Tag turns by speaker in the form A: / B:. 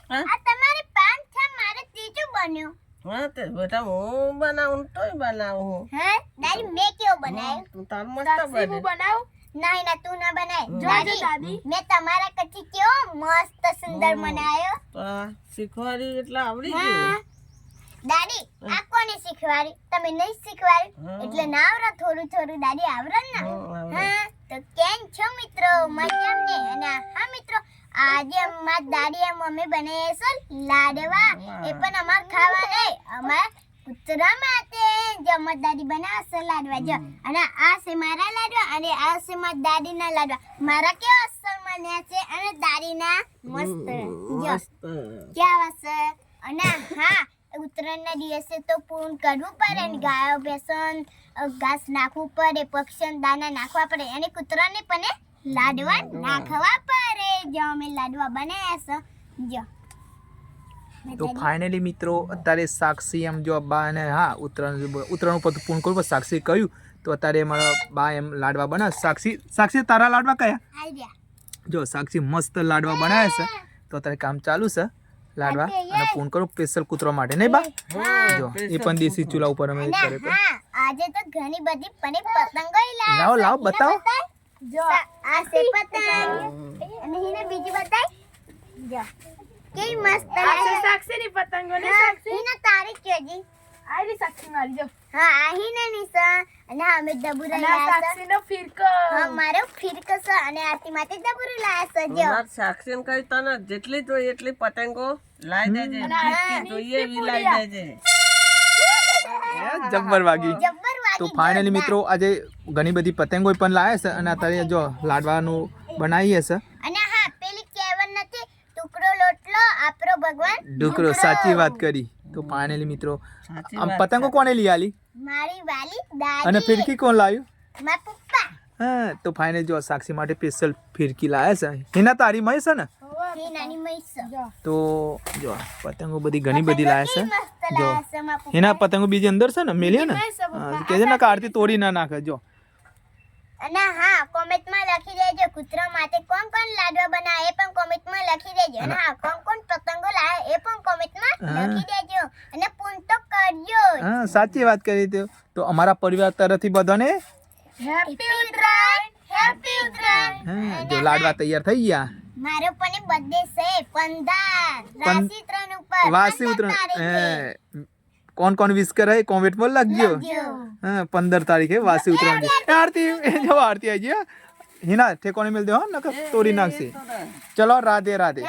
A: આ તમારે પાંચ છે મારે ત્રીજું બન્યું
B: હા તે બેટા હું બનાવું તોય બનાવું
A: હે દાદી મેં કેવો બનાવ્યો
B: તું તાર મસ્ત બને
C: બનાવ
A: નહીં ના તું ના બનાય
C: જો દાદી
A: મેં તમારા કચ્છી કેવો મસ્ત સુંદર બનાવ્યો
B: તો આ શીખવાડી એટલે આવડી
A: હા.
B: ગયું
A: દાદી આ કોને શીખવાડી તમે નહીં શીખવાડી
B: હા.
A: એટલે ના આવડે થોડું થોડું દાદી આવડે ને
B: હા, આવડે.
A: હા તો કેમ છો મિત્રો મજામ ને અને હા મિત્રો આજે અમાર દાદી આ મમ્મી બનાવે છે લાડવા એ પણ અમાર ખાવા નહીં અમાર કૂતરા માટે જે અમાર દાદી બનાવે છે લાડવા જો અને આ છે મારા લાડવા અને આ છે માર દાદીના લાડવા મારા કેવા અસર બન્યા છે અને દાદીના મસ્ત જો
B: મસ્ત
A: કેવા છે અને હા ઉત્તરાયણના દિવસે તો પૂર્ણ કરવું પડે ને ગાયો બેસન ઘાસ નાખવું પડે પક્ષીને દાના નાખવા પડે અને કૂતરાને પણ લાડવા નાખવા પડે જો અમે લાડવા બનાવ્યા છે જો
D: તો ફાઇનલી મિત્રો અત્યારે સાક્ષી એમ જો બા અને હા ઉત્તરાયણ ઉપર પૂર્ણ કરું પણ સાક્ષી કહ્યું તો અત્યારે મારા બા એમ લાડવા બનાવે સાક્ષી તારા લાડવા કયા
A: આઈડિયા
D: જો સાક્ષી મસ્ત લાડવા બનાવે છે તો અત્યારે કામ ચાલુ છે લાડવા અને પૂર્ણ કરું સ્પેશિયલ કૂતરો માટે નહીં બા જો એ પણ દેશી ચૂલા ઉપર અમે કરે તો
A: હા આજે તો ઘણી બધી પણ પતંગો
D: લાવો લાવો બતાવો
A: જો આ છે પતંગ અને હિને બીજી બતાય જો કેવી મસ્ત
C: આ સાક્ષીની પતંગો ને સાક્ષી
A: હિને તારી કેજી
C: આરી સાક્ષી મારી જો
A: હા આ હિને નિશા અને અમે ડબુરા
C: અને આ
A: લાયા છે
C: સાક્ષીનો ફિરકો
A: હા મારો ફિરકો છે અને આથી માટે ડબુરા લાયા છે જો
B: માર સાક્ષીને કહી તને જેટલી જોઈએ એટલી પતંગો લાવી દેજે
C: અને આ
B: જેટલી જોઈએ એવી લાવી દેજે
D: જબ્બર વાગી
A: જબ્બર વાગી
D: તો ફાઇનલી મિત્રો આજે ઘણી બધી પતંગો પણ લાવે છે અને અત્યારે જો લાડવાનું બનાવીએ છે
A: અને હા પેલી કહેવત નથી ટુકડો લોટલો આપરો ભગવાન
D: ડુકરો સાચી વાત કરી તો ફાઇનલી મિત્રો
B: સાચી
D: આમ
B: વાત
D: પતંગો કોને લઈ આલી
A: મારી વાલી દાદી
D: અને ફિરકી કોણ લાવ્યું
A: મારા પપ્પા
D: હા તો ફાઇનલી જો સાક્ષી માટે સ્પેશિયલ ફિરકી લાવ્યા છે એના તારી મય છે ને
A: એ નાની મૈસો
D: તો જો પતંગો બધી ઘણી બધી લાવ્યા
A: મસ્ત
D: છે જો
A: લાયા છે મારા પપ્પા
D: એના પતંગો બીજી અંદર છે ને મેલીએ ને કે છે ને આરતી તોડી ના નાખે જો
A: અને હા કોમેન્ટમાં લખી દેજો કૂતરા માટે કોણ કોણ લાડવા બનાવે એ પણ કોમેન્ટમાં લખી દેજો અને હા કોણ કોણ પતંગો લાવે એ પણ કોમેન્ટમાં લખી દેજો અને પૂન તો કરજો
D: હા સાચી વાત કરી તો અમારા પરિવાર તરફથી બધાને
C: હેપી ઉત્તરાયણ
A: હેપી ઉત્તરાયણ
D: હા જો લાડવા તૈયાર થઈ ગયા
A: મારો પણ બર્થડે છે 15 રાશિ 3 ઉપર
D: વાસી
A: 15
D: ઉત્તરાયણ
A: તારીખે.
D: કોણ કોણ વિશ કરે કોમેન્ટ માં લખજો
A: જો.
D: હા 15 તારીખે વાસી ઉત્તરાયણ આરતી જો આરતી આવી ગઈ હિના ઠેકોને મિલ દે હો નકર તોડી નાખશે ચલો રાધે રાધે